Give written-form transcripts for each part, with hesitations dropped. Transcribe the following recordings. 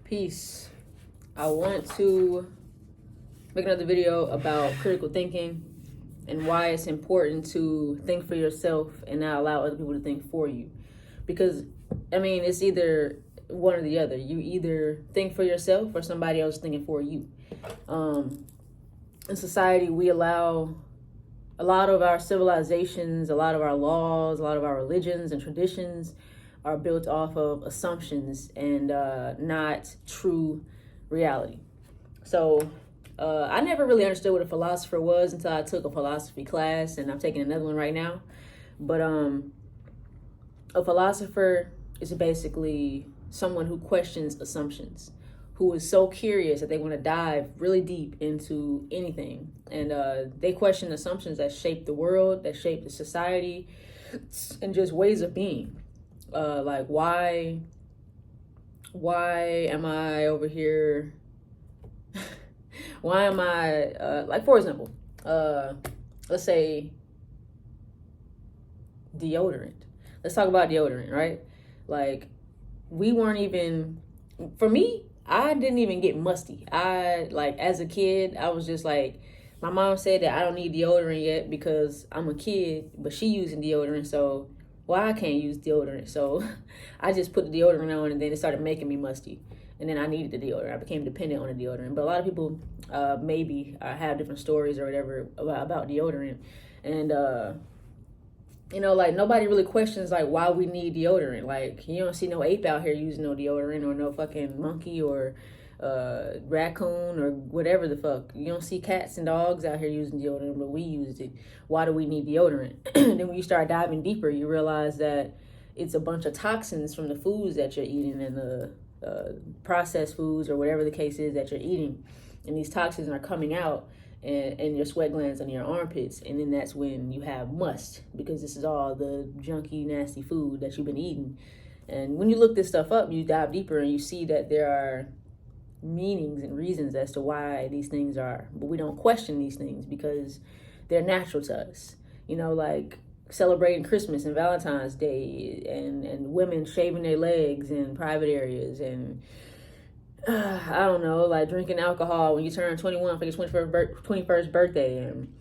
Peace. I want to make another video about critical thinking and why it's important to think for yourself and not allow other people to think for you. Because, it's either one or the other. You either think for yourself or somebody else is thinking for you. In society, we allow a lot of our civilizations, a lot of our laws, a lot of our religions and traditions are built off of assumptions and not true reality. So I never really understood what a philosopher was until I took a philosophy class, and I'm taking another one right now. But a philosopher is basically someone who questions assumptions, who is so curious that they want to dive really deep into anything. And they question assumptions that shape the world, that shape the society, and just ways of being. Like, why am I over here? Why am I, like, for example, let's say deodorant. Let's talk about deodorant, right? Like, we weren't even, for me, I didn't even get musty. As a kid, I was just like, my mom said that I don't need deodorant yet because I'm a kid, but she using deodorant, so I can't use deodorant. So I just put the deodorant on, and then it started making me musty. And then I needed the deodorant. I became dependent on the deodorant. But a lot of people maybe have different stories or whatever about deodorant. And, like, nobody really questions, like, why we need deodorant. Like, you don't see no ape out here using no deodorant, or no fucking monkey or raccoon or whatever the fuck. You don't see cats and dogs out here using deodorant, but we used it. Why do we need deodorant? Then when you start diving deeper, you realize that it's a bunch of toxins from the foods that you're eating and the processed foods or whatever the case is that you're eating. And these toxins are coming out in your sweat glands and your armpits, and then that's when you have must, because this is all the junky, nasty food that you've been eating. And when you look this stuff up, you dive deeper and you see that there are meanings and reasons as to why these things are, but we don't question these things because they're natural to us. Like celebrating Christmas and Valentine's Day, and women shaving their legs in private areas, and I don't know, like drinking alcohol when you turn 21 for your 21st birthday, and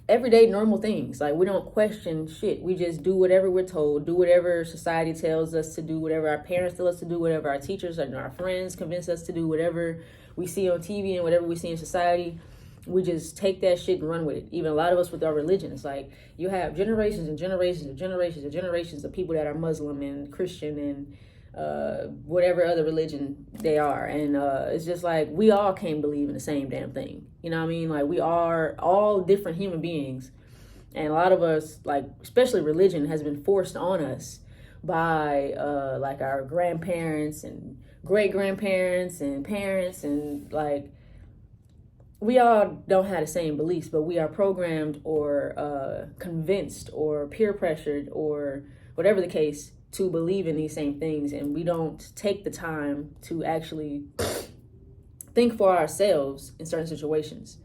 everyday normal things. Like, we don't question shit. We just do whatever we're told, do whatever society tells us to do, whatever our parents tell us to do, whatever our teachers and our friends convince us to do, whatever we see on TV and whatever we see in society. We just take that shit and run with it. Even a lot of us with our religion. It's like you have generations and generations and generations and generations of people that are Muslim and Christian and whatever other religion they are. And it's just like we all can't believe in the same damn thing. You know what I mean? Like, we are all different human beings. And a lot of us, like, especially religion, has been forced on us by like our grandparents and great-grandparents and parents, and like, we all don't have the same beliefs, but we are programmed or convinced or peer pressured or whatever the case to believe in these same things. And we don't take the time to actually think for ourselves in certain situations.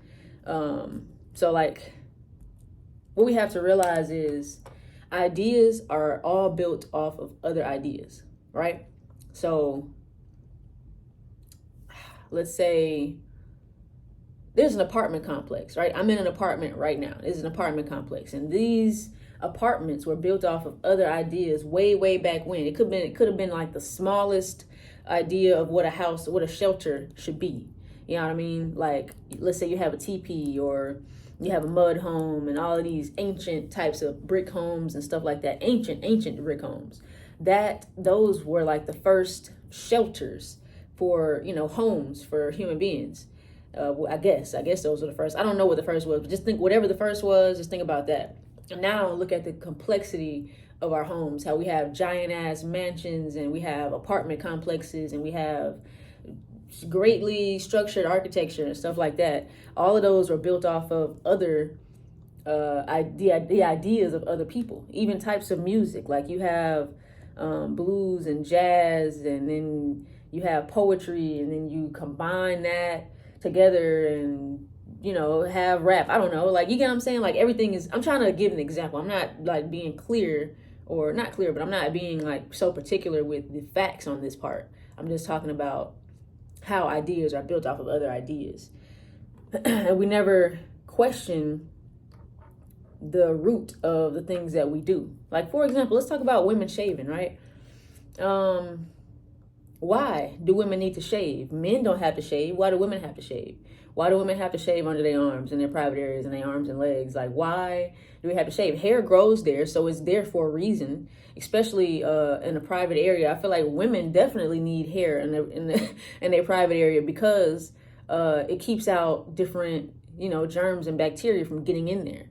So, like, what we have to realize is ideas are all built off of other ideas, right? So let's say there's an apartment complex, right? I'm in an apartment right now. This is an apartment complex, and these apartments were built off of other ideas way back when. It could have been like the smallest idea of what a shelter should be. You know what I mean? Like, let's say you have a teepee, or you have a mud home, and all of these ancient types of brick homes and stuff like that. Ancient brick homes. Those were like the first shelters for, homes for human beings. I guess those were the first. I don't know what the first was, but just think whatever the first was, just think about that. And now look at the complexity of our homes, how we have giant ass mansions, and we have apartment complexes, and we have greatly structured architecture and stuff like that. All of those were built off of other the ideas of other people. Even types of music, like you have blues and jazz, and then you have poetry, and then you combine that together and have rap. I don't know, like, you get what I'm saying? Like, everything is, I'm trying to give an example. I'm not like being clear or not clear, but I'm not being like so particular with the facts on this part. I'm just talking about how ideas are built off of other ideas. And we never question the root of the things that we do. Like, for example, let's talk about women shaving, right? Why do women need to shave? Men don't have to shave. Why do women have to shave? Why do women have to shave under their arms and their private areas and their arms and legs? Like, why do we have to shave? Hair grows there, so it's there for a reason. Especially in a private area, I feel like women definitely need hair in their private area because it keeps out different, germs and bacteria from getting in there.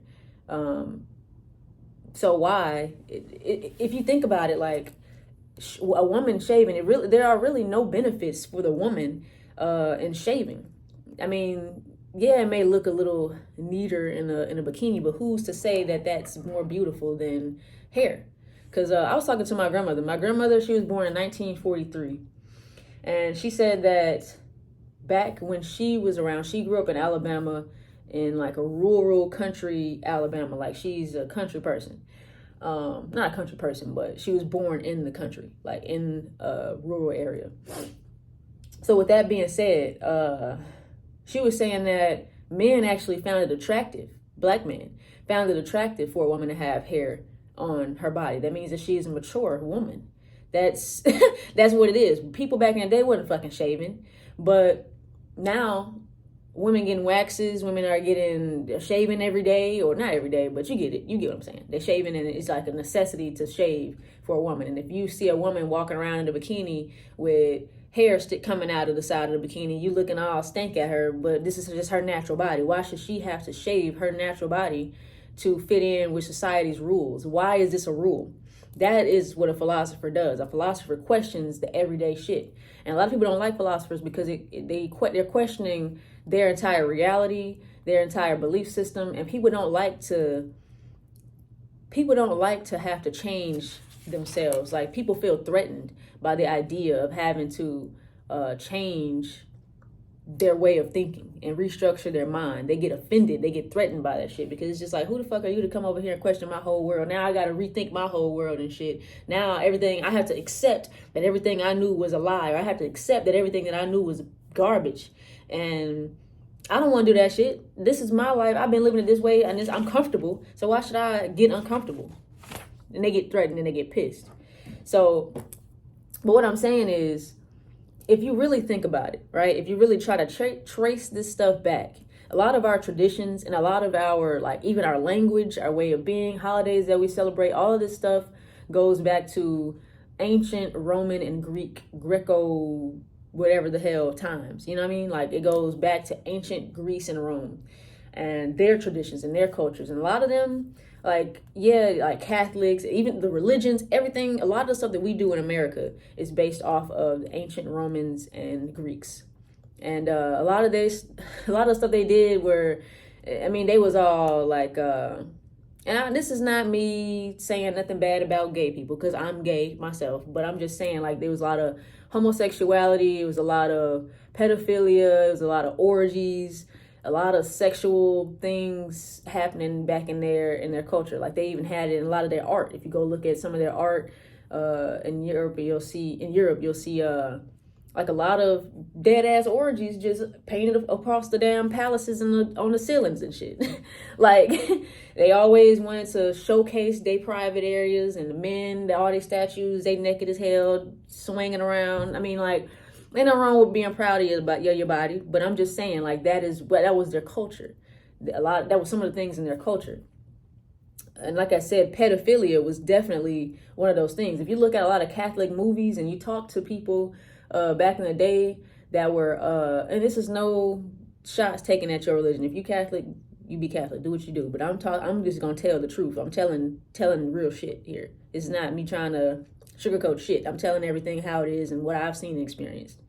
So why, if you think about it, like a woman shaving, there are really no benefits for the woman in shaving. I mean, yeah, it may look a little neater in a bikini, but who's to say that that's more beautiful than hair? Because I was talking to my grandmother. My grandmother, she was born in 1943. And she said that back when she was around, she grew up in Alabama, in like a rural country Alabama. Like, she's a country person. Not a country person, but she was born in the country, like in a rural area. So with that being said, she was saying that men actually found it attractive, black men found it attractive for a woman to have hair on her body. That means that she is a mature woman. That's that's what it is. People back in the day wasn't fucking shaving, but now women getting waxes, women are getting shaving every day, or not every day, but you get it. You get what I'm saying. They're shaving, and it's like a necessity to shave for a woman. And if you see a woman walking around in a bikini with hair stick coming out of the side of the bikini, you looking all stank at her, but this is just her natural body. Why should she have to shave her natural body to fit in with society's rules? Why is this a rule? That is what a philosopher does. A philosopher questions the everyday shit. And a lot of people don't like philosophers because they're questioning their entire reality, their entire belief system, and people don't like to have to change themselves. Like, people feel threatened by the idea of having to change their way of thinking and restructure their mind. They get offended, they get threatened by that shit, because it's just like, who the fuck are you to come over here and question my whole world? Now I gotta rethink my whole world and shit. Now I have to accept that everything I knew was a lie, or I have to accept that everything that I knew was garbage. And I don't want to do that shit. This is my life. I've been living it this way, and I'm comfortable. So why should I get uncomfortable? And they get threatened and they get pissed. So, but what I'm saying is, if you really think about it, right? If you really try to trace this stuff back, a lot of our traditions and a lot of our, like, even our language, our way of being, holidays that we celebrate, all of this stuff goes back to ancient Roman and Greco, whatever the hell times. You know what I mean? Like, it goes back to ancient Greece and Rome and their traditions and their cultures. And a lot of them, like, yeah, like Catholics, even the religions, everything, a lot of the stuff that we do in America is based off of the ancient Romans and Greeks. And a lot of the stuff they did were, I mean, they was all like, this is not me saying nothing bad about gay people, because I'm gay myself, but I'm just saying, like, there was a lot of homosexuality, it was a lot of pedophilia, it was a lot of orgies, a lot of sexual things happening back in their culture. Like, they even had it in a lot of their art. If you go look at some of their art in Europe, you'll see like a lot of dead ass orgies just painted across the damn palaces and on the ceilings and shit. Like, they always wanted to showcase their private areas, and the men, all these statues, they naked as hell, swinging around. I mean, like, ain't nothing wrong with being proud of your body, but I'm just saying, like, that was their culture. That was some of the things in their culture. And like I said, pedophilia was definitely one of those things. If you look at a lot of Catholic movies and you talk to people back in the day that were, and this is no shots taken at your religion. If you Catholic, you be Catholic, do what you do. But I'm just gonna tell the truth. I'm telling real shit here. It's not me trying to sugarcoat shit. I'm telling everything how it is and what I've seen and experienced.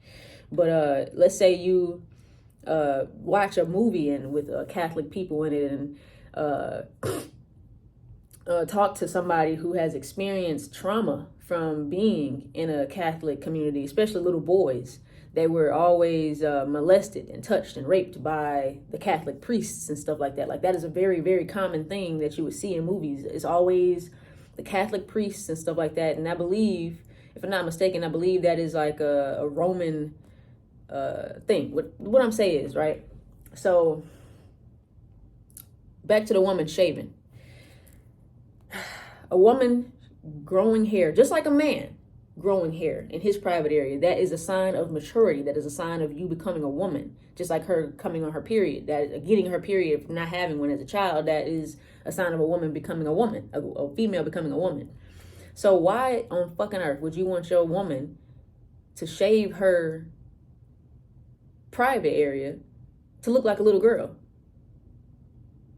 But let's say you watch a movie and with Catholic people in it, and talk to somebody who has experienced trauma from being in a Catholic community, especially little boys. They were always molested and touched and raped by the Catholic priests and stuff like that. Like, that is a very, very common thing that you would see in movies. It's always the Catholic priests and stuff like that. And I believe, if I'm not mistaken, I believe that is like a Roman thing. What I'm saying is, right? So back to the woman shaving. A woman growing hair, just like a man growing hair in his private area, that is a sign of maturity. That is a sign of you becoming a woman. Just like her coming on her period, that getting her period from not having one as a child, that is a sign of a woman becoming a woman, a female becoming a woman. So why on fucking earth would you want your woman to shave her private area to look like a little girl?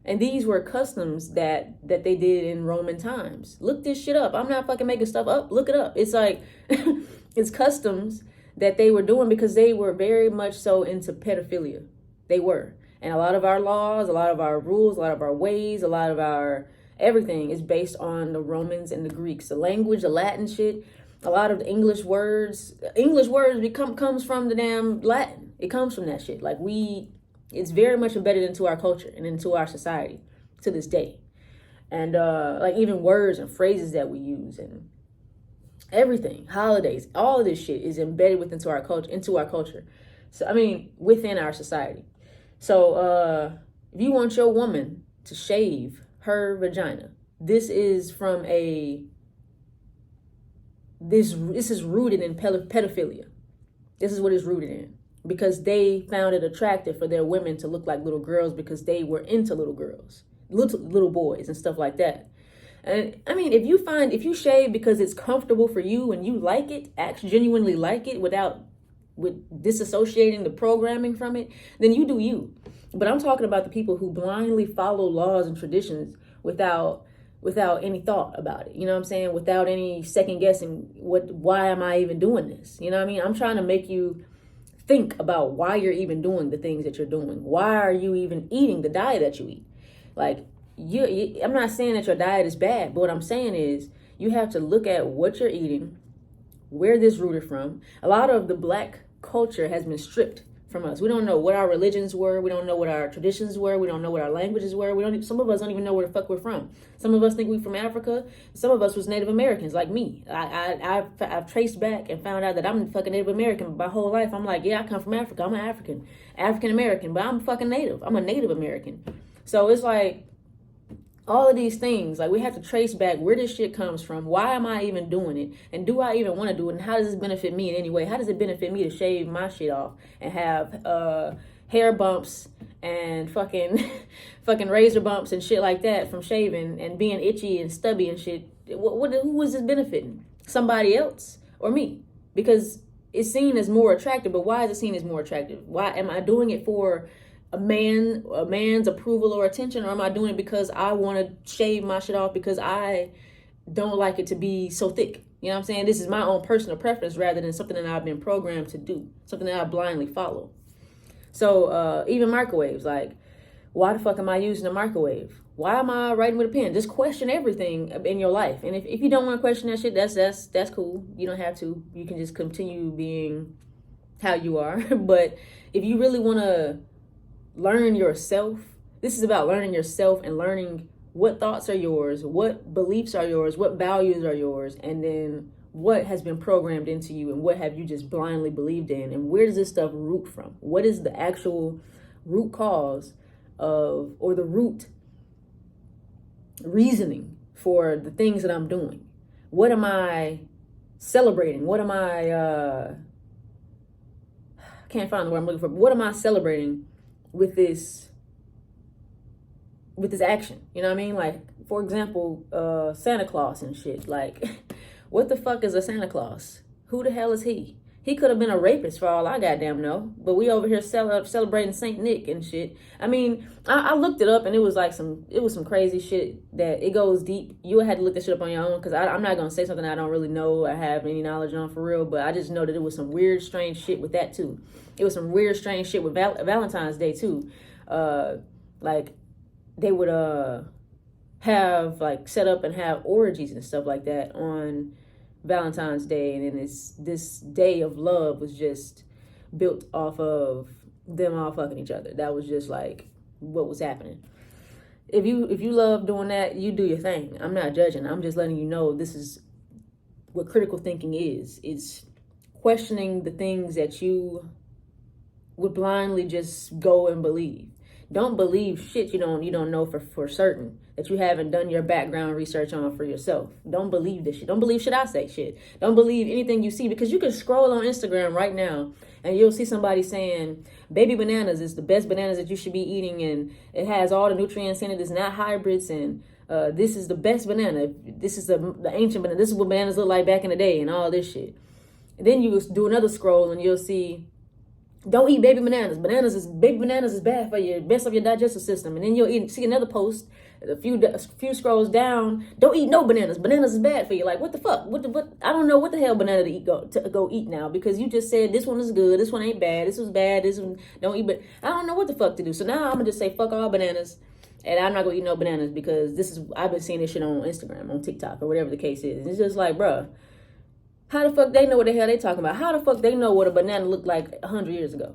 And these were customs that they did in Roman times. Look this shit up. I'm not fucking making stuff up. Look it up. It's like, it's customs that they were doing because they were very much so into pedophilia. They were. And a lot of our laws, a lot of our rules, a lot of our ways, a lot of our everything is based on the Romans and the Greeks. The language, the Latin shit, a lot of the English words comes from the damn Latin. It comes from that shit. Like it's very much embedded into our culture and into our society to this day. And like even words and phrases that we use and everything, holidays, all of this shit is embedded into our culture. So, I mean, within our society. So if you want your woman to shave her vagina, this is from this is rooted in pedophilia. This is what it's rooted in. Because they found it attractive for their women to look like little girls because they were into little girls, little boys and stuff like that. And I mean, if you shave because it's comfortable for you and you like it, actually genuinely like it with disassociating the programming from it, then you do you. But I'm talking about the people who blindly follow laws and traditions without any thought about it. You know what I'm saying? Without any second guessing, why am I even doing this? You know what I mean? I'm trying to make you think about why you're even doing the things that you're doing. Why are you even eating the diet that you eat? Like, I'm not saying that your diet is bad, but what I'm saying is you have to look at what you're eating, where this rooted from. A lot of the Black culture has been stripped from us. We don't know what our religions were. We don't know what our traditions were. We don't know what our languages were. Some of us don't even know where the fuck we're from. Some of us think we're from Africa. Some of us was Native Americans, like me. I've traced back and found out that I'm fucking Native American my whole life. I'm like, yeah, I come from Africa. I'm an African American, but I'm fucking Native. I'm a Native American. So it's like all of these things, like we have to trace back where this shit comes from. Why am I even doing it? And do I even want to do it? And how does this benefit me in any way? How does it benefit me to shave my shit off and have hair bumps and fucking razor bumps and shit like that from shaving and being itchy and stubby and shit? Who is this benefiting? Somebody else or me? Because it's seen as more attractive, but why is it seen as more attractive? Why am I doing it for a man's approval or attention, or am I doing it because I want to shave my shit off because I don't like it to be so thick? You know what I'm saying? This is my own personal preference rather than something that I've been programmed to do, something that I blindly follow. So even microwaves, like, why the fuck am I using a microwave? Why am I writing with a pen? Just question everything in your life. And if you don't want to question that shit, that's cool. You don't have to. You can just continue being how you are. But if you really want to learn yourself, this is about learning yourself and learning what thoughts are yours, what beliefs are yours, what values are yours, and then what has been programmed into you and what have you just blindly believed in, and where does this stuff root from? What is the actual root cause of, or the root reasoning for the things that I'm doing? What am I celebrating? What am I can't find the word I'm looking for. What am I celebrating with this action? You know what I mean? Like, for example, Santa Claus and shit. Like, what the fuck is a Santa Claus? Who the hell is he? He could have been a rapist for all I goddamn know. But we over here celebrating Saint Nick and shit. I mean, I looked it up and it was some crazy shit that it goes deep. You had to look this shit up on your own, because I'm not going to say something I don't really know or have any knowledge on for real. But I just know that it was some weird, strange shit with that too. It was some weird, strange shit with Valentine's Day too. Like, they would have like set up and have orgies and stuff like that on Valentine's Day, and then this day of love was just built off of them all fucking each other. That was just like what was happening. If you love doing that, you do your thing. I'm not judging. I'm just letting you know this is what critical thinking is. It's questioning the things that you would blindly just go and believe. Don't believe shit you don't know for certain, that you haven't done your background research on for yourself. Don't believe this shit. Don't believe shit I say shit. Don't believe anything you see, because you can scroll on Instagram right now and you'll see somebody saying baby bananas is the best bananas that you should be eating, and it has all the nutrients in it. It's not hybrids, and this is the best banana. This is the ancient banana. This is what bananas look like back in the day, and all this shit. And then you do another scroll and you'll see, don't eat baby bananas. Baby bananas is bad for you, best of your digestive system. And then you'll see another post, a few scrolls down. Don't eat no bananas. Bananas is bad for you. Like, what the fuck? What? I don't know what the hell banana to eat. Go eat now, because you just said this one is good. This one ain't bad. This was bad. This one don't eat. But I don't know what the fuck to do. So now I'm gonna just say fuck all bananas, and I'm not gonna eat no bananas, because I've been seeing this shit on Instagram, on TikTok, or whatever the case is. And it's just like, bruh, how the fuck they know what the hell they talking about? How the fuck they know what a banana looked like 100 years ago?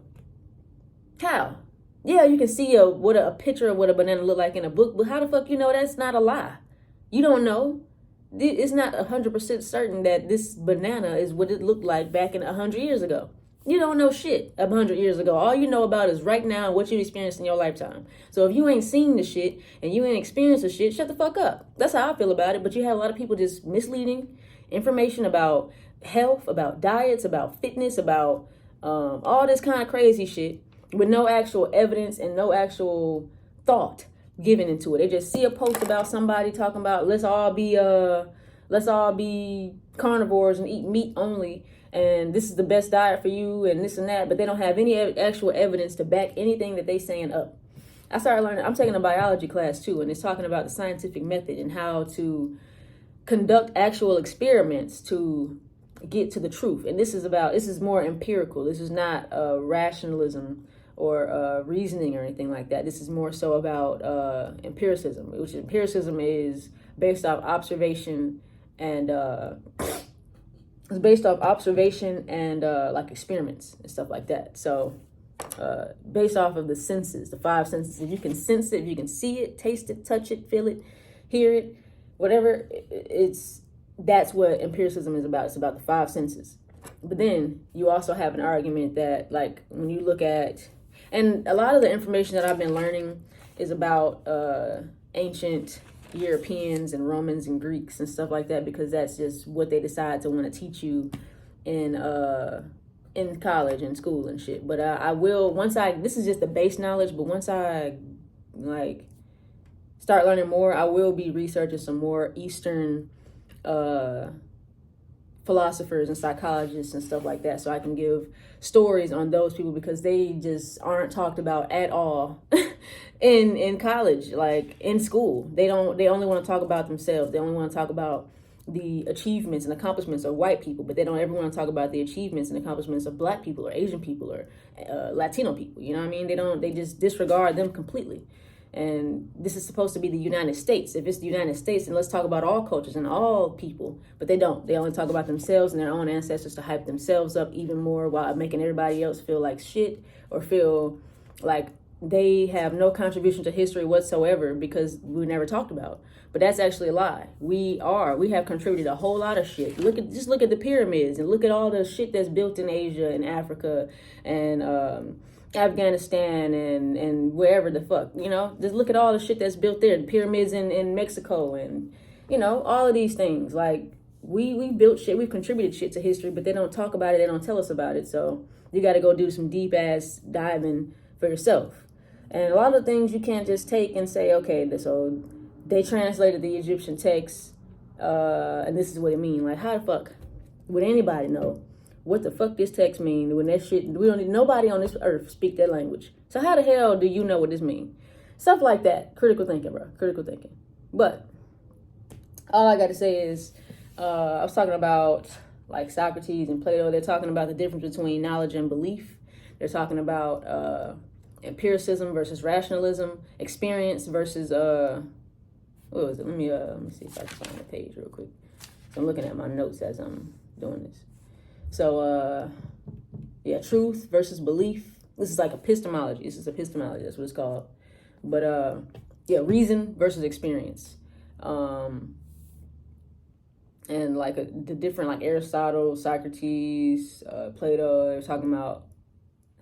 How? Yeah, you can see a picture of what a banana looked like in a book, but how the fuck you know that's not a lie? You don't know. It's not 100% certain that this banana is what it looked like back in 100 years ago. You don't know shit 100 years ago. All you know about is right now and what you experienced in your lifetime. So if you ain't seen the shit and you ain't experienced the shit, shut the fuck up. That's how I feel about it. But you have a lot of people just misleading information about health, about diets, about fitness, about all this kind of crazy shit, with no actual evidence and no actual thought given into it. They just see a post about somebody talking about let's all be carnivores and eat meat only, and this is the best diet for you, and this and that, but they don't have any actual evidence to back anything that they saying up. I started learning, I'm taking a biology class too, and it's talking about the scientific method and how to conduct actual experiments to get to the truth. And this is more empirical. This is not rationalism or reasoning or anything like that. This is more so about empiricism, which empiricism is based off observation and like experiments and stuff like that. So based off of the senses, the five senses. If you can sense it, if you can see it, taste it, touch it, feel it, hear it, whatever, that's what empiricism is about. It's about the five senses. But then you also have an argument that, like, when you look at, and a lot of the information that I've been learning is about ancient Europeans and Romans and Greeks and stuff like that, because that's just what they decide to want to teach you in college and school and shit. But I will, this is just the base knowledge, but once I like start learning more, I will be researching some more Eastern philosophers and psychologists and stuff like that, so I can give stories on those people, because they just aren't talked about at all in college, like in school. They only want to talk about themselves. They only want to talk about the achievements and accomplishments of white people, but they don't ever want to talk about the achievements and accomplishments of black people or Asian people or Latino people. You know what I mean? They just disregard them completely. And this is supposed to be the United States. If it's the United States, then let's talk about all cultures and all people. But they don't. They only talk about themselves and their own ancestors to hype themselves up even more, while making everybody else feel like shit, or feel like they have no contribution to history whatsoever because we never talked about. But that's actually a lie. We have contributed a whole lot of shit. Look at the pyramids, and look at all the shit that's built in Asia and Africa and Afghanistan and wherever the fuck, you know. Just look at all the shit that's built there, the pyramids in Mexico, and, you know, all of these things. Like, we built shit, we've contributed shit to history, but they don't talk about it, they don't tell us about it. So you got to go do some deep ass diving for yourself. And a lot of things you can't just take and say, okay, so they translated the Egyptian text and this is what it means. Like, how the fuck would anybody know what the fuck this text mean when that shit, we don't need nobody on this earth speak that language? So how the hell do you know what this mean? Stuff like that. Critical thinking, bro. Critical thinking. But all I got to say is, I was talking about like Socrates and Plato. They're talking about the difference between knowledge and belief. They're talking about empiricism versus rationalism, experience versus what was it? Let me see if I can find the page real quick. I'm looking at my notes as I'm doing this. So truth versus belief. This is like epistemology. This is epistemology. That's what it's called. But reason versus experience. And like the different, like Aristotle, Socrates, Plato, they're talking about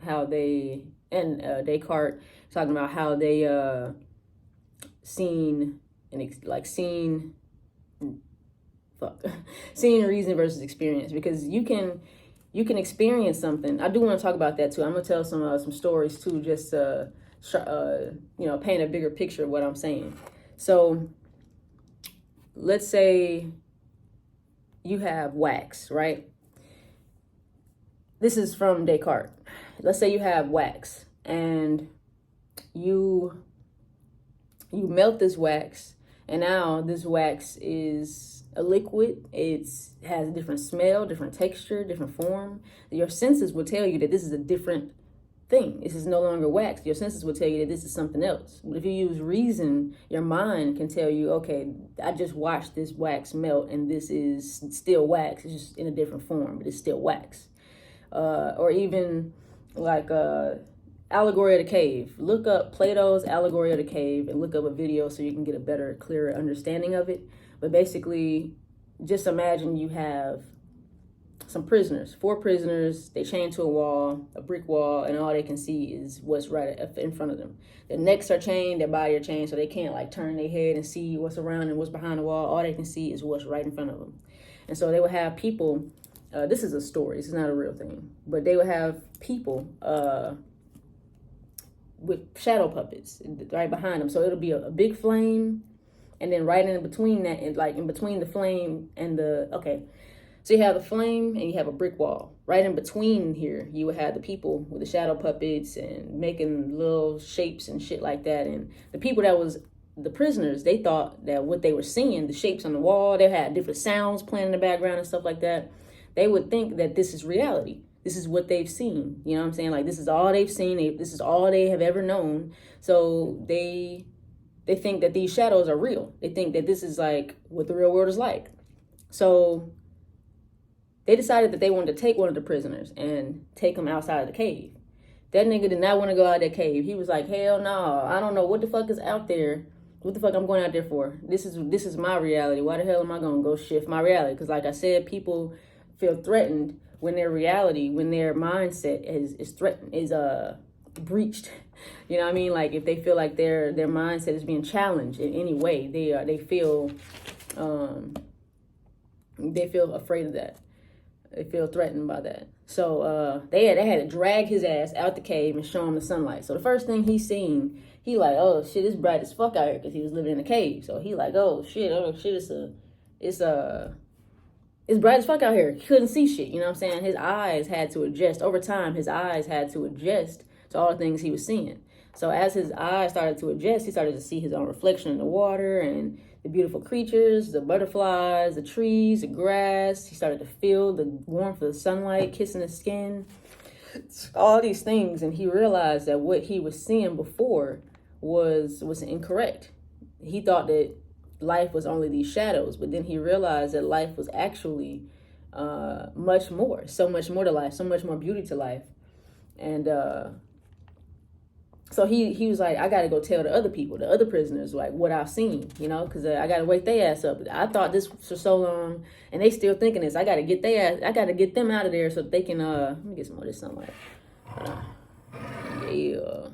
how they, and Descartes talking about how they seen seeing reason versus experience, because you can experience something. I do want to talk about that too. I'm gonna tell some stories too, just paint a bigger picture of what I'm saying. So let's say you have wax, right? This is from Descartes. Let's say you have wax and you melt this wax, and now this wax is a liquid. It has a different smell, different texture, different form. Your senses will tell you that this is a different thing. This is no longer wax. Your senses will tell you that this is something else. But if you use reason, your mind can tell you, okay, I just watched this wax melt and this is still wax. It's just in a different form, but it's still wax. Or even like Allegory of the Cave. Look up Plato's Allegory of the Cave and look up a video so you can get a better, clearer understanding of it. But basically, just imagine you have some prisoners, 4 prisoners, they chained to a wall, a brick wall, and all they can see is what's right in front of them. Their necks are chained, their body are chained, so they can't like turn their head and see what's around and what's behind the wall. All they can see is what's right in front of them. And so they would have people, this is a story, this is not a real thing, but they would have people with shadow puppets right behind them. So it'll be a big flame, and then right in between that, and like in between the flame and so you have the flame and you have a brick wall. Right in between here, you would have the people with the shadow puppets and making little shapes and shit like that. And the people that was the prisoners, they thought that what they were seeing, the shapes on the wall, they had different sounds playing in the background and stuff like that. They would think that this is reality. This is what they've seen. You know what I'm saying? Like, this is all they've seen. This is all they have ever known. So they think that these shadows are real. They think that this is like what the real world is like. So they decided that they wanted to take one of the prisoners and take him outside of the cave. That nigga did not want to go out of that cave. He was like, hell no, I don't know what the fuck is out there. What the fuck I'm going out there for? This is my reality. Why the hell am I going to go shift my reality? Because like I said, people feel threatened when their reality, when their mindset is threatened, is breached. You know what I mean? Like if they feel like their mindset is being challenged in any way, they feel afraid of that. They feel threatened by that. So they had to drag his ass out the cave and show him the sunlight. So the first thing he seen, he like, oh shit, it's bright as fuck out here, because he was living in a cave. So he like, oh shit, it's bright as fuck out here. He couldn't see shit, you know what I'm saying? His eyes had to adjust. Over time, his eyes had to adjust to all the things he was seeing. So as his eyes started to adjust, he started to see his own reflection in the water and the beautiful creatures, the butterflies, the trees, the grass. He started to feel the warmth of the sunlight kissing his skin, all these things. And he realized that what he was seeing before was incorrect. He thought that life was only these shadows, but then he realized that life was actually much more, so much more to life, so much more beauty to life. And so he was like, I got to go tell the other people, the other prisoners, like what I've seen, you know, because I got to wake their ass up. I thought this for so long, and they still thinking this. I got to get them out of there so that they can, let me get some more of this sunlight. Yeah,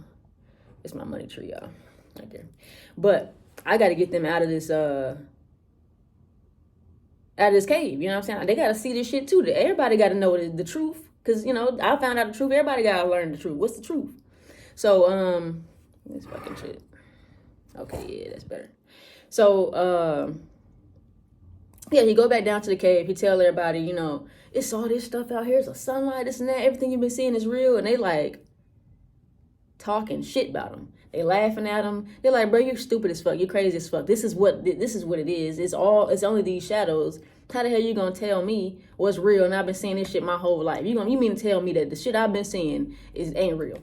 it's my money tree, y'all, right there. But I got to get them out of this cave, you know what I'm saying? They got to see this shit too. Everybody got to know the truth, because, you know, I found out the truth. Everybody got to learn the truth. What's the truth? So, this fucking shit. Okay, yeah, that's better. So, yeah, he go back down to the cave. He tell everybody, you know, it's all this stuff out here. It's a sunlight, this and that. Everything you've been seeing is real. And they like talking shit about him. They laughing at him. They're like, bro, you're stupid as fuck. You're crazy as fuck. This is what it is. It's only these shadows. How the hell you gonna tell me what's real? And I've been seeing this shit my whole life. You mean to tell me that the shit I've been seeing ain't real?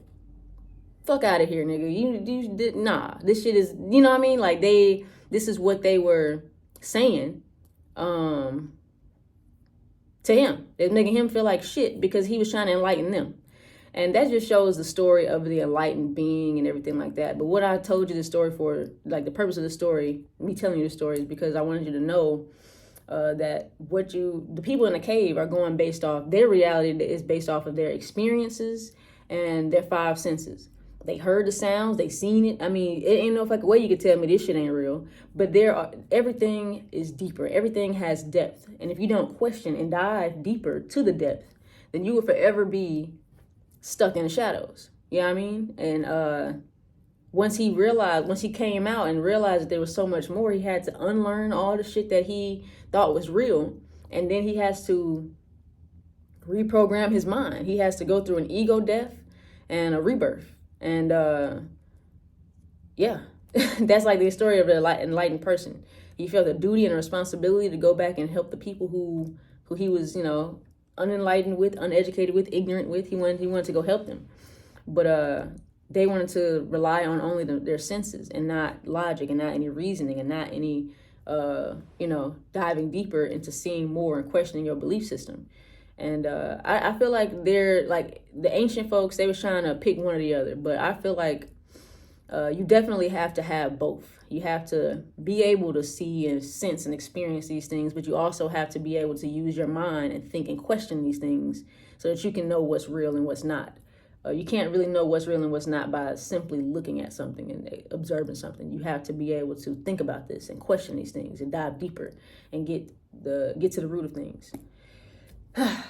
Fuck out of here, nigga. You did nah. This shit is, you know what I mean? Like this is what they were saying to him. They're making him feel like shit because he was trying to enlighten them. And that just shows the story of the enlightened being and everything like that. But what I told you the story for, like the purpose of the story, me telling you the story, is because I wanted you to know that the people in the cave are going based off their reality is based off of their experiences and their five senses. They heard the sounds, they seen it. I mean, it ain't no fucking way you could tell me this shit ain't real. But everything is deeper. Everything has depth. And if you don't question and dive deeper to the depth, then you will forever be stuck in the shadows. You know what I mean? And once he came out and realized that there was so much more, he had to unlearn all the shit that he thought was real. And then he has to reprogram his mind. He has to go through an ego death and a rebirth. And yeah, that's like the story of the enlightened person. He felt a duty and a responsibility to go back and help the people who he was, unenlightened with, uneducated with, ignorant with. He wanted to go help them. But they wanted to rely on only their senses and not logic and not any reasoning and not any, diving deeper into seeing more and questioning your belief system. And I feel like they're like the ancient folks, they was trying to pick one or the other. But I feel like you definitely have to have both. You have to be able to see and sense and experience these things, but you also have to be able to use your mind and think and question these things so that you can know what's real and what's not. You can't really know what's real and what's not by simply looking at something and observing something. You have to be able to think about this and question these things and dive deeper and get to the root of things.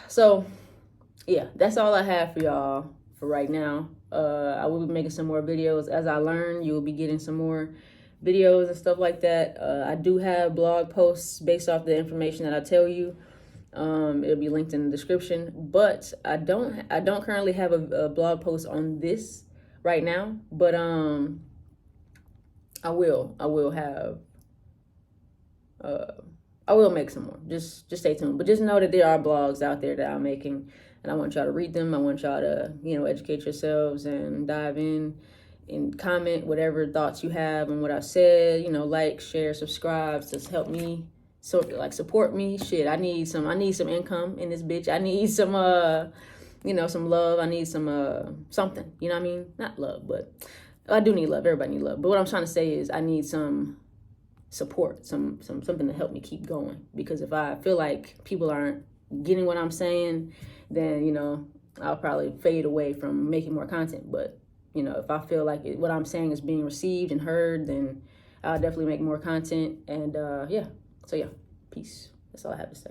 So, yeah, that's all I have for y'all for right now. I will be making some more videos. As I learn, you will be getting some more videos and stuff like that. I do have blog posts based off the information that I tell you. It'll be linked in the description, but I don't currently have a blog post on this right now, but I will make some more. Just stay tuned. But just know that there are blogs out there that I'm making, and I want y'all to read them. I want y'all to, educate yourselves and dive in and comment whatever thoughts you have on what I said. Like, share, subscribe to help me. So support me. Shit, I need some income in this bitch. I need some some love. I need some something. You know what I mean? Not love, but I do need love. Everybody need love. But what I'm trying to say is I need some support, something to help me keep going. Because if I feel like people aren't getting what I'm saying, then I'll probably fade away from making more content. But if I feel like what I'm saying is being received and heard, then I'll definitely make more content. And yeah. So yeah, peace. That's all I have to say.